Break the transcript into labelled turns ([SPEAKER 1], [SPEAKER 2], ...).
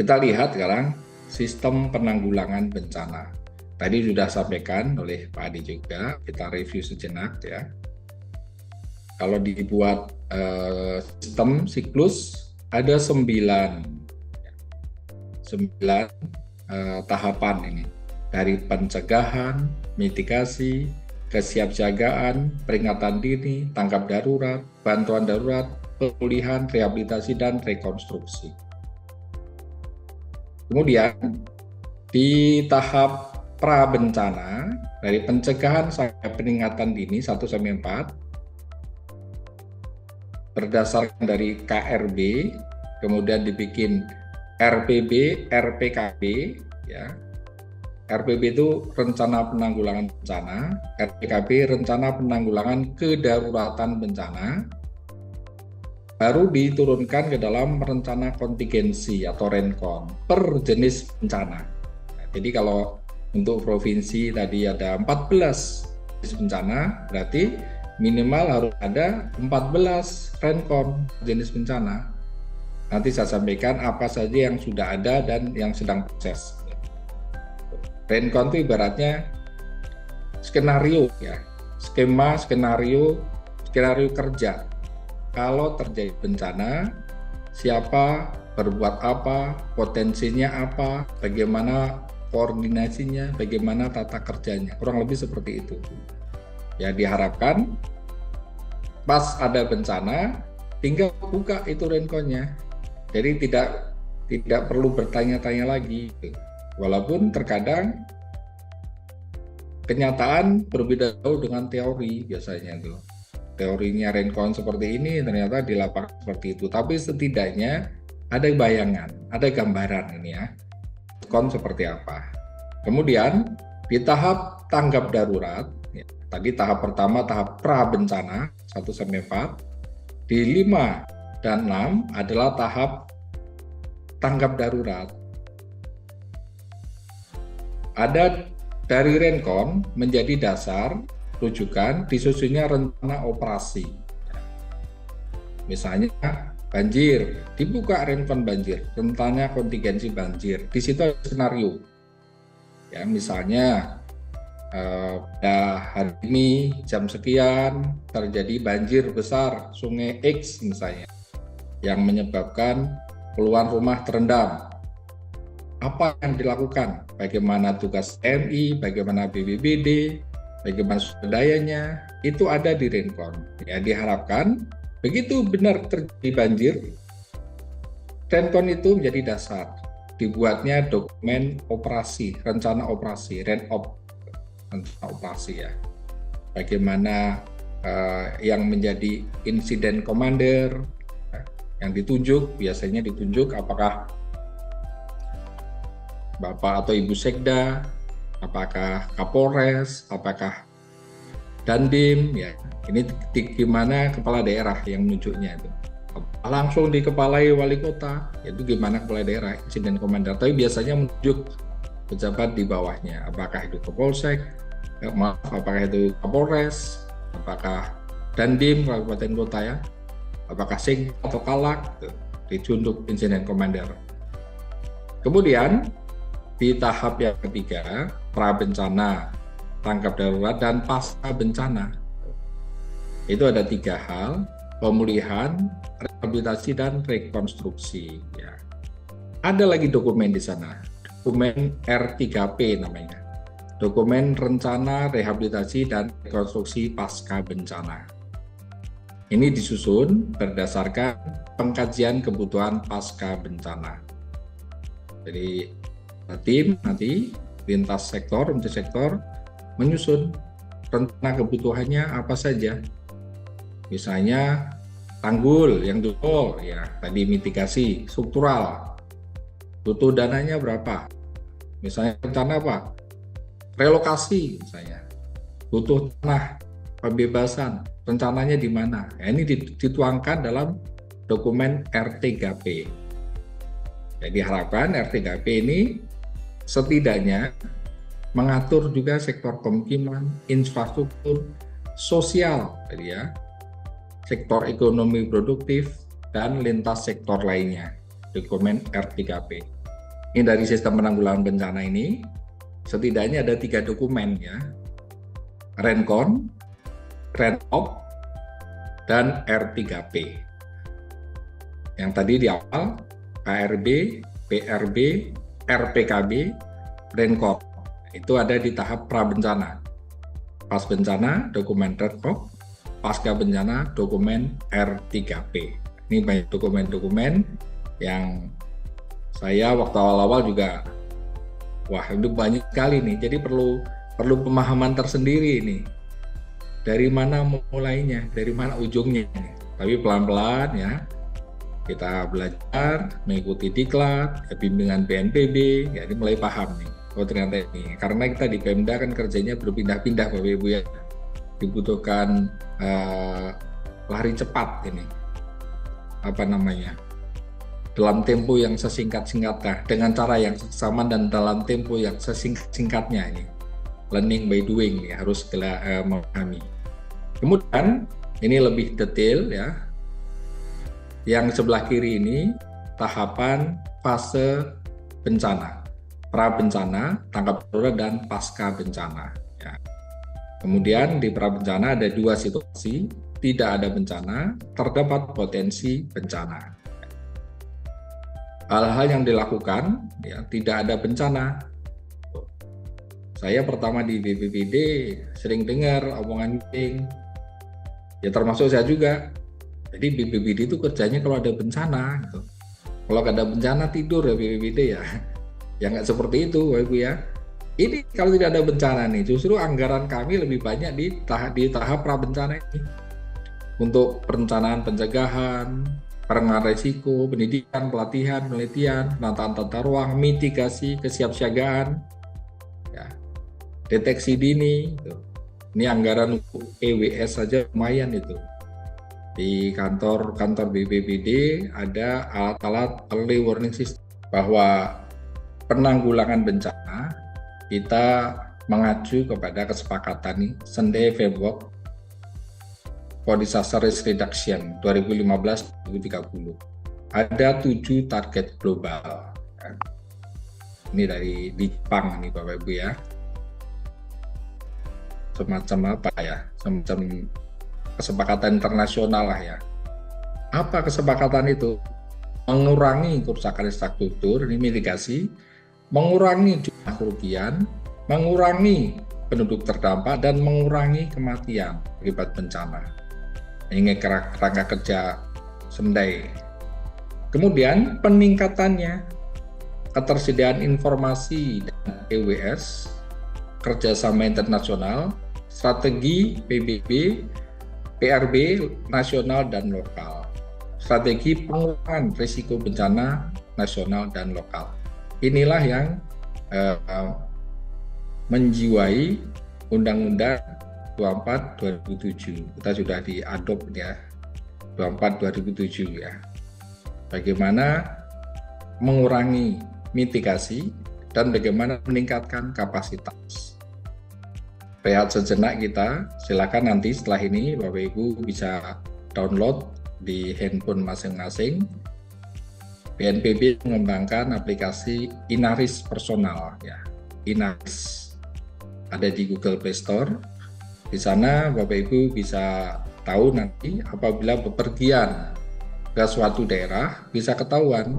[SPEAKER 1] Kita lihat sekarang sistem penanggulangan bencana. Tadi sudah sampaikan oleh Pak Adi juga, kita review sejenak ya. Kalau dibuat sistem siklus ada 9 tahapan ini. Dari pencegahan, mitigasi, kesiapsiagaan, peringatan dini, tanggap darurat, bantuan darurat, pemulihan, rehabilitasi, dan rekonstruksi. Kemudian di tahap pra bencana, dari pencegahan sampai peringatan dini 1-4, berdasarkan dari KRB, kemudian dibikin RPB, RPKB, ya. RPB itu rencana penanggulangan bencana, RPKB rencana penanggulangan kedaruratan bencana, baru diturunkan ke dalam rencana kontingensi atau rencon per jenis bencana. Nah, jadi kalau untuk provinsi tadi ada 14 jenis bencana, berarti minimal harus ada 14 rencon jenis bencana. Nanti saya sampaikan apa saja yang sudah ada dan yang sedang proses. Rencon itu ibaratnya skenario ya, skenario kerja. Kalau terjadi bencana, siapa, berbuat apa, potensinya apa, bagaimana koordinasinya, bagaimana tata kerjanya. Kurang lebih seperti itu. Ya, diharapkan pas ada bencana, tinggal buka itu renconnya. Jadi tidak perlu bertanya-tanya lagi. Walaupun terkadang kenyataan berbeda jauh dengan teori biasanya tuh. Teorinya rencon seperti ini, ternyata di lapangan seperti itu. Tapi setidaknya ada bayangan, ada gambaran ini ya. Rencon seperti apa. Kemudian di tahap tanggap darurat, ya, tadi tahap pertama tahap pra bencana 1-4, di 5 dan 6 adalah tahap tanggap darurat. Ada dari rencon menjadi dasar rujukan disusunnya rencana operasi. Misalnya banjir, dibuka rencon banjir, rencana kontingensi banjir. Di situ ada skenario. Ya, misalnya hari ini jam sekian terjadi banjir besar Sungai X misalnya yang menyebabkan puluhan rumah terendam. Apa yang dilakukan? Bagaimana tugas TNI, bagaimana BPBD, bagaimana sumber dayanya, itu ada di rencon. Ya, diharapkan begitu benar terjadi banjir, rencon itu menjadi dasar. Dibuatnya dokumen operasi, rencana operasi, rencana operasi ya. Bagaimana yang menjadi insiden commander, yang ditunjuk, biasanya ditunjuk apakah Bapak atau Ibu Sekda, apakah Kapolres, apakah Dandim, ya. Ini gimana kepala daerah yang menunjuknya itu. Langsung dikepalai wali kota, itu gimana kepala daerah, insiden komander. Tapi biasanya menunjuk pejabat di bawahnya, apakah itu Kapolsek, apakah itu Kapolres, apakah Dandim kabupaten kota ya, apakah Sek atau Kalak, ditunjuk insiden komander. Kemudian di tahap yang ketiga, pra bencana, tanggap darurat, dan pasca bencana. Itu ada 3 hal, pemulihan, rehabilitasi, dan rekonstruksi. Ya. Ada lagi dokumen di sana, dokumen R3P namanya, dokumen rencana rehabilitasi dan rekonstruksi pasca bencana. Ini disusun berdasarkan pengkajian kebutuhan pasca bencana. Jadi tim nanti lintas sektor, menyusun rencana kebutuhannya apa saja. Misalnya tanggul yang jebol, ya tadi mitigasi struktural, butuh dananya berapa. Misalnya rencana apa? Relokasi misalnya, butuh tanah pembebasan, rencananya di mana. Nah, ini dituangkan dalam dokumen R3P. Jadi diharapkan R3P ini setidaknya mengatur juga sektor pemukiman, infrastruktur, sosial, ya, sektor ekonomi produktif, dan lintas sektor lainnya, dokumen R3P. Ini dari sistem penanggulangan bencana ini, setidaknya ada 3 dokumen ya. Rencon, Renop, dan R3P. Yang tadi di awal, KRB, PRB, RPKB, Rencon. Itu ada di tahap pra-bencana. Pas bencana, dokumen Rencon, pasca bencana, dokumen R3P. Ini banyak dokumen-dokumen yang saya waktu awal-awal juga, wah itu banyak sekali nih, jadi perlu pemahaman tersendiri nih. Dari mana mulainya, dari mana ujungnya. Tapi pelan-pelan ya, kita belajar, mengikuti diklat, bimbingan BNPB, ya ini mulai paham nih. Oh ternyata ini, karena kita di Pemda kan kerjanya berpindah-pindah Bapak Ibu ya. Dibutuhkan lari cepat ini. Apa namanya? Dalam tempo yang sesingkat-singkatnya, dengan cara yang sama dan dalam tempo yang sesingkat-singkatnya ini. Learning by doing ya, harus memahami. Kemudian ini lebih detail ya. Yang sebelah kiri ini tahapan fase bencana, pra bencana, tanggap darurat dan pasca bencana. Ya. Kemudian di pra bencana ada 2 situasi, tidak ada bencana, terdapat potensi bencana. Hal-hal yang dilakukan, ya, tidak ada bencana. Saya pertama di BPBD sering dengar omongan meeting, ya termasuk saya juga. Jadi BPBD itu kerjanya kalau ada bencana, gitu. Kalau nggak ada bencana tidur ya BPBD ya. Ya nggak seperti itu, Bapak Ibu ya. Ini kalau tidak ada bencana nih, justru anggaran kami lebih banyak di tahap pra bencana ini. Untuk perencanaan pencegahan, penanganan risiko, pendidikan, pelatihan, penelitian, penataan tata ruang, mitigasi, kesiapsiagaan, ya, deteksi dini. Gitu. Ini anggaran untuk EWS saja lumayan itu. Di kantor BPBD ada alat-alat early warning system, bahwa penanggulangan bencana kita mengacu kepada kesepakatan nih, Sunday Framework for Disaster Risk Reduction 2015-2030. Ada 7 target global. Ini dari di Jepang nih Bapak Ibu ya. Semacam apa ya? Semacam kesepakatan internasional lah ya. Apa kesepakatan itu? Mengurangi kerusakan infrastruktur, ini mitigasi, mengurangi jumlah kerugian, mengurangi penduduk terdampak, dan mengurangi kematian akibat bencana. Ini kerangka kerja SEMDAI. Kemudian peningkatannya, ketersediaan informasi dan EWS, kerjasama internasional, strategi PBB, PRB nasional dan lokal, strategi pengurangan risiko bencana nasional dan lokal. Inilah yang menjiwai Undang-Undang 24/2007. Kita sudah diadop ya, 24/2007 ya. Bagaimana mengurangi mitigasi dan bagaimana meningkatkan kapasitas. Rehat sejenak kita, silakan nanti setelah ini Bapak Ibu bisa download di handphone masing-masing. BNPB mengembangkan aplikasi Inaris Personal ya. Inaris ada di Google Play Store. Di sana Bapak Ibu bisa tahu nanti apabila bepergian ke suatu daerah bisa ketahuan